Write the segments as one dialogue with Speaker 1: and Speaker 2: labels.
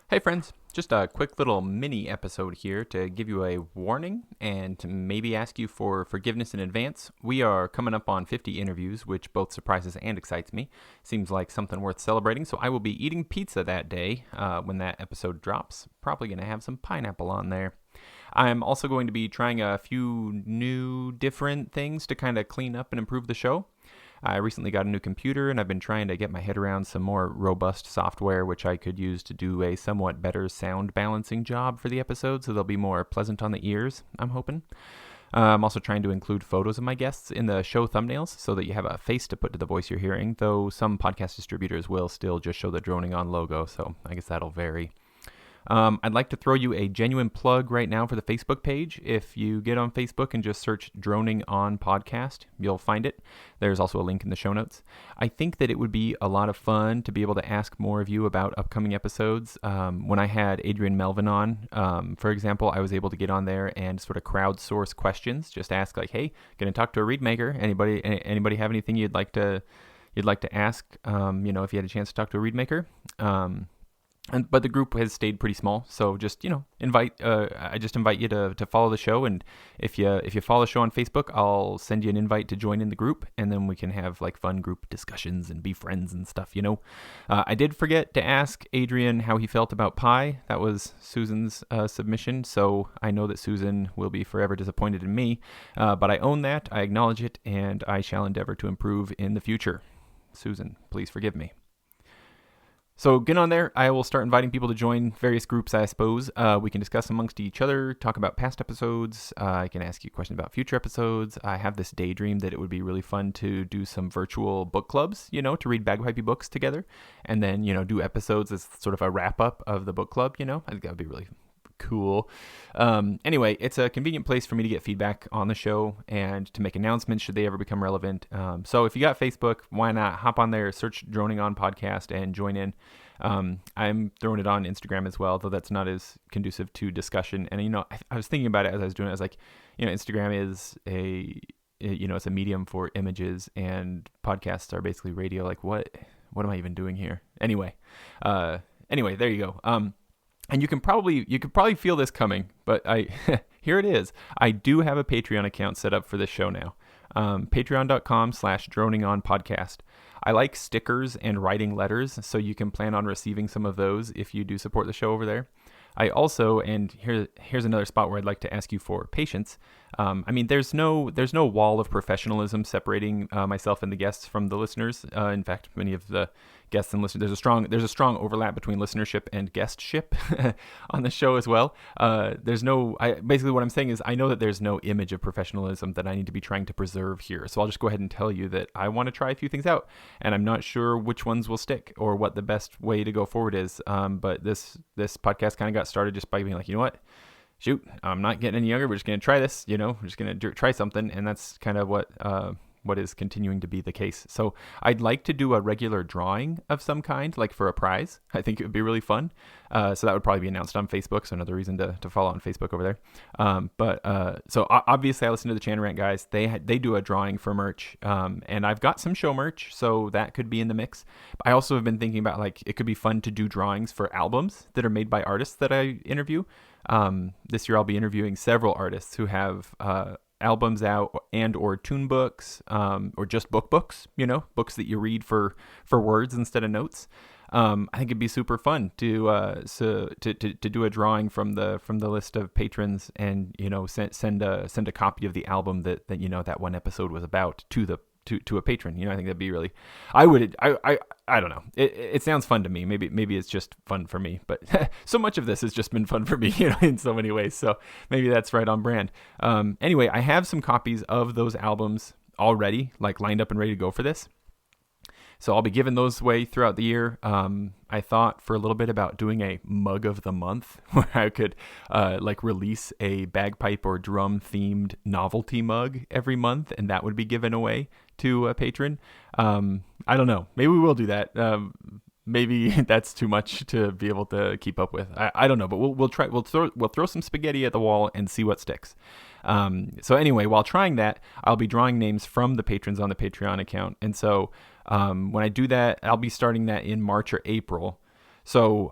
Speaker 1: Hey friends, just a quick little mini episode here to give you a warning and to maybe ask you for forgiveness in advance. We are coming up on 50 interviews, which both surprises and excites me. Seems like something worth celebrating, so I will be eating pizza that day when that episode drops. Probably going to have some pineapple on there. I'm also going to be trying a few new different things to kind of clean up and improve the show. I recently got a new computer and I've been trying to get my head around some more robust software which I could use to do a somewhat better sound balancing job for the episode so they'll be more pleasant on the ears, I'm hoping. I'm also trying to include photos of my guests in the show thumbnails so that you have a face to put to the voice you're hearing, though some podcast distributors will still just show the Droning On logo, so I guess that'll vary. I'd like to throw you a genuine plug right now for the Facebook page. If you get on Facebook and just search Droning On Podcast, you'll find it. There's also a link in the show notes. I think that it would be a lot of fun to be able to ask more of you about upcoming episodes. When I had Adrian Melvin on, for example, I was able to get on there and sort of crowdsource questions. Just ask like, "Hey, gonna talk to a read maker. Anybody have anything you'd like to ask? If you had a chance to talk to a read maker." But the group has stayed pretty small, so just I just invite you to follow the show, and if you follow the show on Facebook, I'll send you an invite to join in the group, and then we can have like fun group discussions and be friends and stuff. I did forget to ask Adrian how he felt about pie. That was Susan's submission, so I know that Susan will be forever disappointed in me, but I own that, I acknowledge it, and I shall endeavor to improve in the future. Susan, please forgive me. So get on there. I will start inviting people to join various groups, I suppose. We can discuss amongst each other, talk about past episodes. I can ask you questions about future episodes. I have this daydream that it would be really fun to do some virtual book clubs, to read bagpipey books together. And then, do episodes as sort of a wrap-up of the book club, I think that would be really cool. Anyway, it's a convenient place for me to get feedback on the show and to make announcements should they ever become relevant. So if you got Facebook, why not hop on there, search Droning On Podcast and join in. I'm throwing it on Instagram as well, though that's not as conducive to discussion. And, I was thinking about it as I was doing it. I was like, Instagram is it's a medium for images and podcasts are basically radio. Like what am I even doing here? Anyway, there you go. And you could probably feel this coming, but here it is. I do have a Patreon account set up for this show now. Patreon.com/droningonpodcast. I like stickers and writing letters, so you can plan on receiving some of those if you do support the show over there. I also, and here's another spot where I'd like to ask you for patience. There's no wall of professionalism separating myself and the guests from the listeners. In fact, many of the guests and listeners, there's a strong overlap between listenership and guestship on the show as well. Basically what I'm saying is I know that there's no image of professionalism that I need to be trying to preserve here. So I'll just go ahead and tell you that I want to try a few things out, and I'm not sure which ones will stick or what the best way to go forward is. But this podcast kind of got started just by being like, you know what? Shoot, I'm not getting any younger. We're just going to try this, we're just going to try something. And that's kind of what is continuing to be the case. So I'd like to do a regular drawing of some kind, like for a prize. I think it would be really fun. So that would probably be announced on Facebook. So another reason to follow on Facebook over there. So obviously I listen to the Chan Rant guys. They do a drawing for merch. And I've got some show merch, so that could be in the mix. I also have been thinking about it could be fun to do drawings for albums that are made by artists that I interview. This year I'll be interviewing several artists who have albums out and or tune books, or just books, books that you read for words instead of notes. I think it'd be super fun to do a drawing from the list of patrons and send a copy of the album that that one episode was about to a patron. I think that'd be really, I don't know. It sounds fun to me. Maybe it's just fun for me, but so much of this has just been fun for me, in so many ways. So maybe that's right on brand. Anyway, I have some copies of those albums already, lined up and ready to go for this. So I'll be giving those away throughout the year. I thought for a little bit about doing a mug of the month where I could release a bagpipe or drum themed novelty mug every month, and that would be given away to a patron. I don't know. Maybe we will do that. Maybe that's too much to be able to keep up with. I don't know, but we'll try. We'll throw some spaghetti at the wall and see what sticks. So anyway, while trying that, I'll be drawing names from the patrons on the Patreon account, and so when I do that, I'll be starting that in March or April. So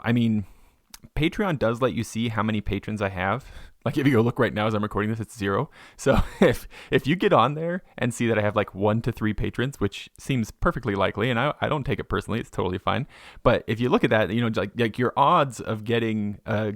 Speaker 1: Patreon does let you see how many patrons I have. Like if you go look right now as I'm recording this, it's 0. So if you get on there and see that I have like 1 to 3 patrons, which seems perfectly likely, and I don't take it personally, it's totally fine. But if you look at that, like your odds of getting a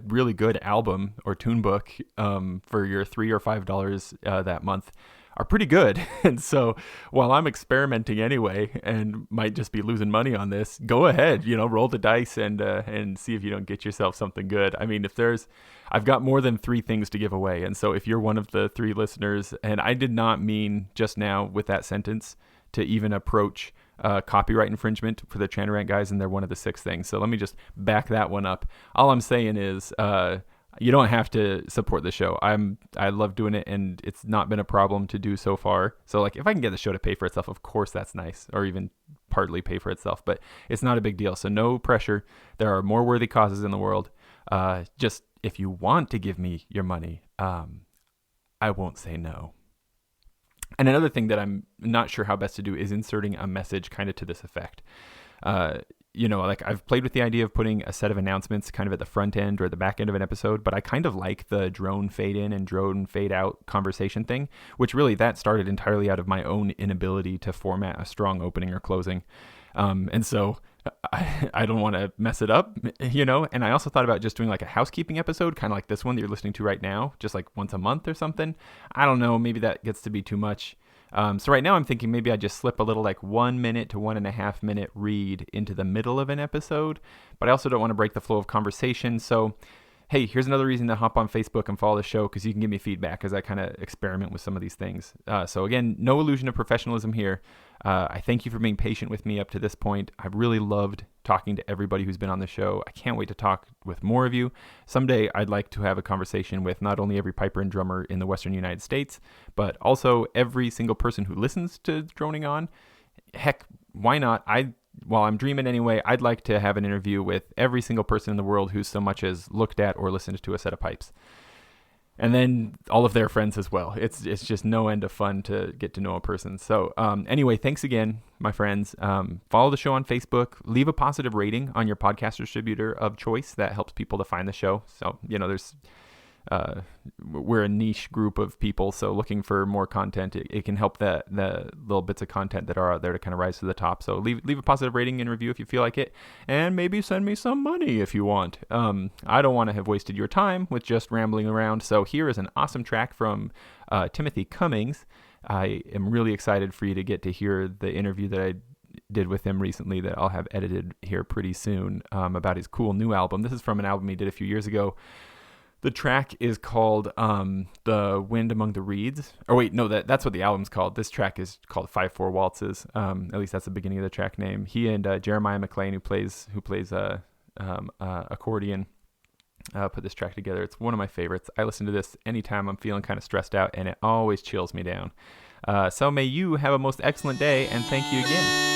Speaker 1: really good album or tune book for your $3 or $5 that month are pretty good. And so while I'm experimenting anyway and might just be losing money on this, go ahead, roll the dice and see if you don't get yourself something good. I mean, I've got more than 3 things to give away. And so if you're one of the 3 listeners, and I did not mean just now with that sentence to even approach copyright infringement for the Chanarant guys, and they're one of the 6 things. So let me just back that one up. All I'm saying is, you don't have to support the show. I love doing it, and it's not been a problem to do so far. So like if I can get the show to pay for itself, of course that's nice, or even partly pay for itself, but it's not a big deal. So no pressure. There are more worthy causes in the world. Just if you want to give me your money, I won't say no. And another thing that I'm not sure how best to do is inserting a message kind of to this effect. Like I've played with the idea of putting a set of announcements kind of at the front end or the back end of an episode, but I kind of like the drone fade in and drone fade out conversation thing, which really that started entirely out of my own inability to format a strong opening or closing. And so I don't want to mess it up, and I also thought about just doing like a housekeeping episode, kind of like this one that you're listening to right now, just like once a month or something. I don't know, maybe that gets to be too much. So right now I'm thinking maybe I just slip a little like 1 minute to 1.5 minute read into the middle of an episode, but I also don't want to break the flow of conversation. So, hey, here's another reason to hop on Facebook and follow the show, because you can give me feedback as I kind of experiment with some of these things. So again, no illusion of professionalism here. I thank you for being patient with me up to this point. I've really loved talking to everybody who's been on the show. I can't wait to talk with more of you. Someday I'd like to have a conversation with not only every piper and drummer in the Western United States, but also every single person who listens to Droning On. Heck, why not? While I'm dreaming anyway, I'd like to have an interview with every single person in the world who so much as looked at or listened to a set of pipes. And then all of their friends as well. It's just no end of fun to get to know a person. So anyway, thanks again, my friends. Follow the show on Facebook. Leave a positive rating on your podcast distributor of choice. That helps people to find the show. So, we're a niche group of people, so looking for more content, it can help the little bits of content that are out there to kind of rise to the top. So leave a positive rating and review if you feel like it, and maybe send me some money if you want. I don't want to have wasted your time with just rambling around. So here is an awesome track from Timothy Cummings. I am really excited for you to get to hear the interview that I did with him recently that I'll have edited here pretty soon about his cool new album. This is from an album he did a few years ago. The track is called The Wind Among the Reeds. Or wait, no, that's what the album's called. This track is called 5/4 Waltzes. At least that's the beginning of the track name. He and Jeremiah McLean, who plays accordion, put this track together. It's one of my favorites. I listen to this anytime I'm feeling kind of stressed out, and it always chills me down. So may you have a most excellent day, and thank you again.